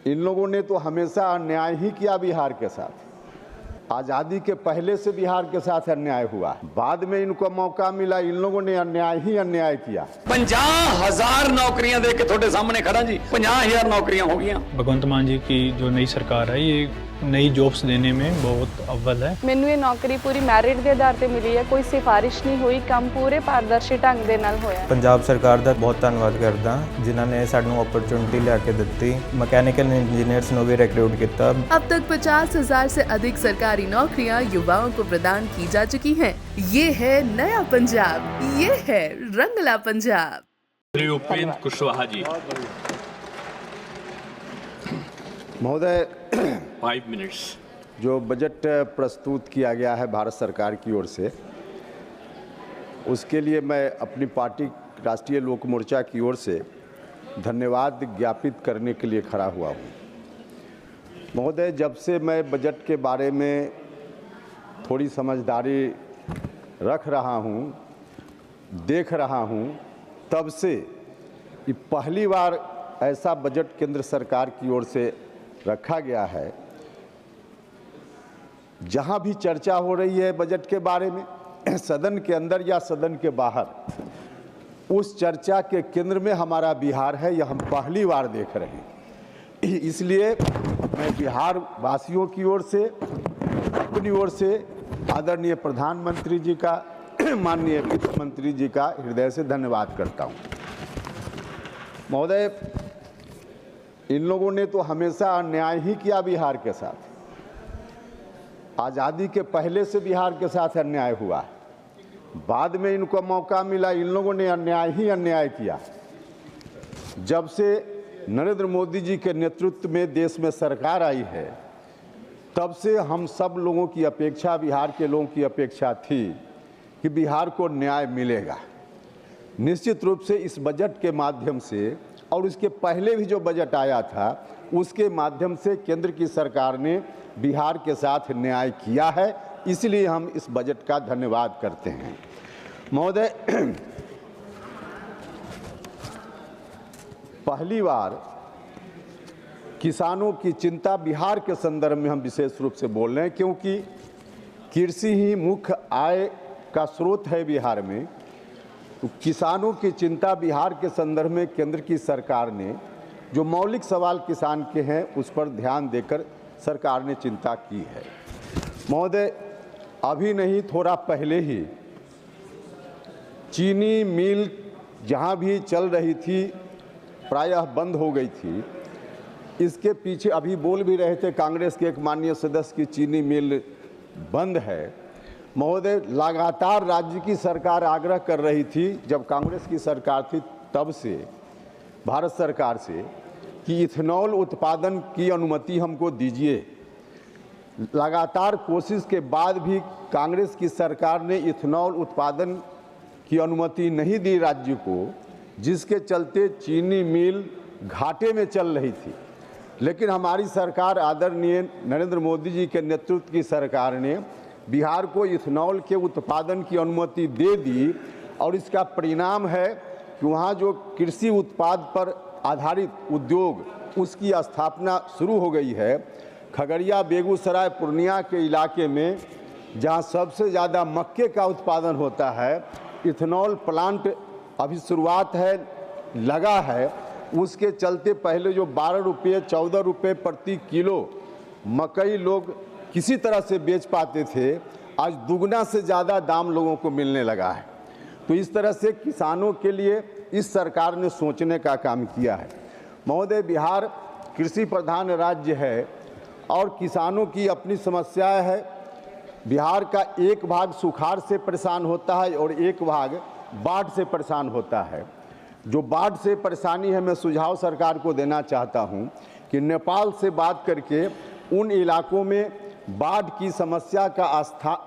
इन लोगों ने तो हमेशा अन्याय ही किया बिहार के साथ। आज़ादी के पहले से बिहार के साथ अन्याय हुआ, बाद में इनको मौका मिला, इन लोगों ने अन्याय ही अन्याय किया। 50,000 नौकरियां दे के थोड़े सामने खड़ा जी, 50,000 नौकरियां हो गई। भगवंत मान जी की जो नई सरकार है ये नई जॉब्स देने में बहुत अव्वल है। मैनू ये नौकरी पूरी मैरिट के आधार पर मिली है, कोई सिफारिश नहीं हुई, काम पूरे पारदर्शी ढंग दे नाल होया। पंजाब सरकार ਦਾ बहुत ਧੰਨਵਾਦ ਕਰਦਾ ਜਿਨ੍ਹਾਂ ਨੇ ਸਾਨੂੰ अपॉर्चुनिटी ਲਿਆ ਕੇ ਦਿੱਤੀ। मैकेनिकल इंजीनियर्स ਨੂੰ भी रिक्रूट किया। अब तक 50,000 से अधिक सरकारी नौकरियां युवाओं को प्रदान की जा चुकी हैं। ये है नया पंजाब, ये है रंगला पंजाब। श्री उपेंद्र कुशवाहा जी। महोदय, 5 मिनट्स। जो बजट प्रस्तुत किया गया है भारत सरकार की ओर से, उसके लिए मैं अपनी पार्टी राष्ट्रीय लोक मोर्चा की ओर से धन्यवाद ज्ञापित करने के लिए खड़ा हुआ हूँ। महोदय, जब से मैं बजट के बारे में थोड़ी समझदारी रख रहा हूँ, देख रहा हूँ, तब से ये पहली बार ऐसा बजट केंद्र सरकार की ओर से रखा गया है जहाँ भी चर्चा हो रही है बजट के बारे में, सदन के अंदर या सदन के बाहर, उस चर्चा के केंद्र में हमारा बिहार है। यह हम पहली बार देख रहे हैं। इसलिए मैं बिहार वासियों की ओर से, अपनी ओर से आदरणीय प्रधानमंत्री जी का, माननीय वित्त मंत्री जी का हृदय से धन्यवाद करता हूँ। महोदय, इन लोगों ने तो हमेशा अन्याय ही किया बिहार के साथ। आज़ादी के पहले से बिहार के साथ अन्याय हुआ, बाद में इनको मौका मिला, इन लोगों ने अन्याय ही अन्याय किया। जब से नरेंद्र मोदी जी के नेतृत्व में देश में सरकार आई है, तब से हम सब लोगों की अपेक्षा, बिहार के लोगों की अपेक्षा थी कि बिहार को न्याय मिलेगा। निश्चित रूप से इस बजट के माध्यम से और इसके पहले भी जो बजट आया था उसके माध्यम से केंद्र की सरकार ने बिहार के साथ न्याय किया है, इसलिए हम इस बजट का धन्यवाद करते हैं। महोदय, पहली बार किसानों की चिंता बिहार के संदर्भ में हम विशेष रूप से बोल रहे हैं, क्योंकि कृषि ही मुख्य आय का स्रोत है बिहार में। तो किसानों की चिंता बिहार के संदर्भ में केंद्र की सरकार ने, जो मौलिक सवाल किसान के हैं उस पर ध्यान देकर सरकार ने चिंता की है। महोदय, अभी नहीं, थोड़ा पहले ही चीनी मिल जहां भी चल रही थी प्रायः बंद हो गई थी। इसके पीछे अभी बोल भी रहे थे कांग्रेस के एक माननीय सदस्य की चीनी मिल बंद है। महोदय, लगातार राज्य की सरकार आग्रह कर रही थी, जब कांग्रेस की सरकार थी तब से, भारत सरकार से, कि इथेनॉल उत्पादन की अनुमति हमको दीजिए। लगातार कोशिश के बाद भी कांग्रेस की सरकार ने इथेनॉल उत्पादन की अनुमति नहीं दी राज्य को, जिसके चलते चीनी मिल घाटे में चल रही थी। लेकिन हमारी सरकार, आदरणीय नरेंद्र मोदी जी के नेतृत्व की सरकार ने बिहार को इथेनॉल के उत्पादन की अनुमति दे दी, और इसका परिणाम है कि वहाँ जो कृषि उत्पाद पर आधारित उद्योग, उसकी स्थापना शुरू हो गई है। खगड़िया, बेगूसराय, पूर्णिया के इलाके में जहाँ सबसे ज़्यादा मक्के का उत्पादन होता है, इथेनॉल प्लांट अभी शुरुआत है, लगा है। उसके चलते पहले जो 12 रुपये 14 रुपये प्रति किलो मकई लोग किसी तरह से बेच पाते थे, आज दुगना से ज़्यादा दाम लोगों को मिलने लगा है। तो इस तरह से किसानों के लिए इस सरकार ने सोचने का काम किया है। महोदय, बिहार कृषि प्रधान राज्य है और किसानों की अपनी समस्याएं है। बिहार का एक भाग सुखाड़ से परेशान होता है और एक भाग बाढ़ से परेशान होता है। जो बाढ़ से परेशानी है, मैं सुझाव सरकार को देना चाहता हूं कि नेपाल से बात करके उन इलाकों में बाढ़ की समस्या का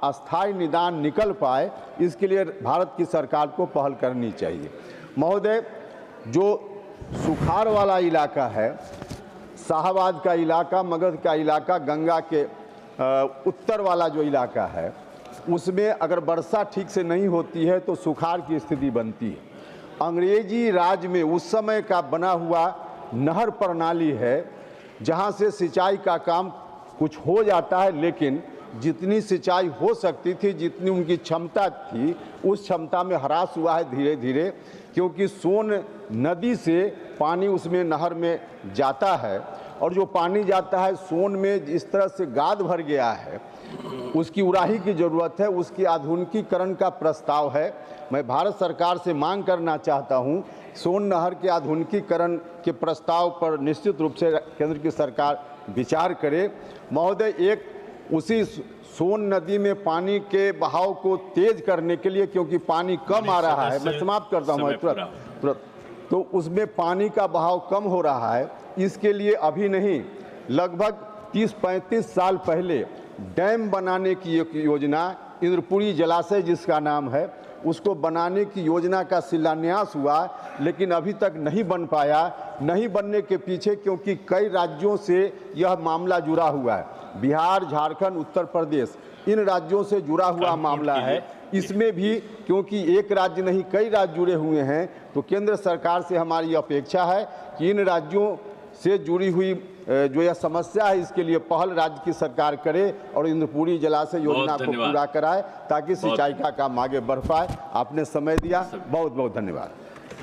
अस्थायी निदान निकल पाए, इसके लिए भारत की सरकार को पहल करनी चाहिए। महोदय, जो सुखाड़ वाला इलाका है, शाहबाद का इलाका, मगध का इलाका, गंगा के उत्तर वाला जो इलाका है, उसमें अगर वर्षा ठीक से नहीं होती है तो सुखाड़ की स्थिति बनती है। अंग्रेजी राज में उस समय का बना हुआ नहर प्रणाली है, जहां से सिंचाई का काम कुछ हो जाता है, लेकिन जितनी सिंचाई हो सकती थी, जितनी उनकी क्षमता थी, उस क्षमता में ह्रास हुआ है धीरे धीरे, क्योंकि सोन नदी से पानी उसमें नहर में जाता है और जो पानी जाता है सोन में इस तरह से गाद भर गया है, उसकी उड़ाही की ज़रूरत है, उसकी आधुनिकीकरण का प्रस्ताव है। मैं भारत सरकार से मांग करना चाहता हूं, सोन नहर के आधुनिकीकरण के प्रस्ताव पर निश्चित रूप से केंद्र की सरकार विचार करे। महोदय, एक उसी सोन नदी में पानी के बहाव को तेज करने के लिए, क्योंकि पानी कम आ रहा है, मैं समाप्त करता हूँ तुरंत, तो उसमें पानी का बहाव कम हो रहा है, इसके लिए अभी नहीं, लगभग 30-35 साल पहले डैम बनाने की एक योजना, इंद्रपुरी जलाशय जिसका नाम है, उसको बनाने की योजना का शिलान्यास हुआ, लेकिन अभी तक नहीं बन पाया। नहीं बनने के पीछे क्योंकि कई राज्यों से यह मामला जुड़ा हुआ है, बिहार, झारखंड, उत्तर प्रदेश, इन राज्यों से जुड़ा हुआ मामला है। इसमें भी क्योंकि एक राज्य नहीं कई राज्य जुड़े हुए हैं, तो केंद्र सरकार से हमारी अपेक्षा है कि इन राज्यों से जुड़ी हुई जो यह समस्या है, इसके लिए पहल राज्य की सरकार करे और इंद्रपुरी जलाशय योजना को पूरा कराए, ताकि सिंचाई का काम आगे बढ़ पाए। आपने समय दिया, बहुत बहुत धन्यवाद।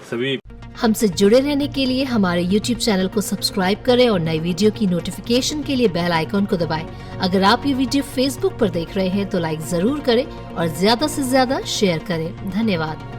सभी हमसे जुड़े रहने के लिए हमारे YouTube चैनल को सब्सक्राइब करें और नई वीडियो की नोटिफिकेशन के लिए बेल आइकॉन को दबाएं। अगर आप ये वीडियो Facebook पर देख रहे हैं तो लाइक जरूर करें और ज्यादा से ज्यादा शेयर करें। धन्यवाद।